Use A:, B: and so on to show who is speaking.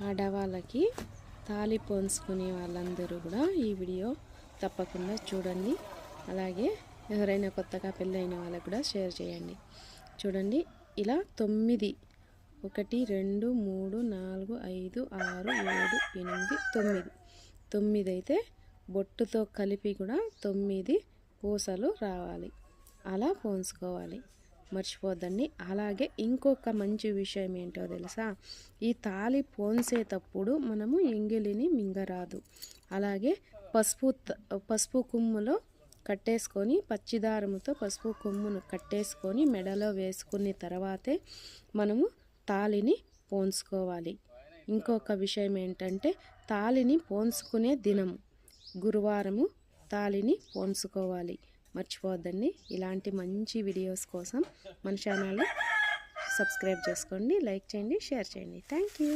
A: ఆడవాళ్ళకి తాళి పోన్చుకునే వాళ్ళందరూ కూడా ఈ వీడియో తప్పకుండా చూడండి. అలాగే ఎవరైనా కొత్తగా పెళ్ళైన వాళ్ళకు కూడా షేర్ చేయండి. చూడండి, ఇలా 9 1 2 3 4 5 6 7 8 9 అయితే బొట్టుతో కలిపి కూడా 9 పూసలు రావాలి. అలా పోన్చుకోవాలి, మర్చిపోద్దండి. అలాగే ఇంకొక మంచి విషయం ఏంటో తెలుసా, ఈ తాళి పోన్చేటప్పుడు మనము ఎంగిలిని మింగరాదు. అలాగే పసుపు కొమ్ములో కట్టేసుకొని, పచ్చిదారముతో పసుపు కొమ్మును కట్టేసుకొని మెడలో వేసుకున్న తర్వాతే మనము తాళిని పోన్చుకోవాలి. ఇంకొక విషయం ఏంటంటే, తాళిని పోన్చుకునే దినం గురువారము తాళిని పోన్చుకోవాలి, మర్చిపోవద్దండి. ఇలాంటి మంచి వీడియోస్ కోసం మన ఛానల్ని సబ్స్క్రైబ్ చేసుకోండి, లైక్ చేయండి, షేర్ చేయండి. Thank you.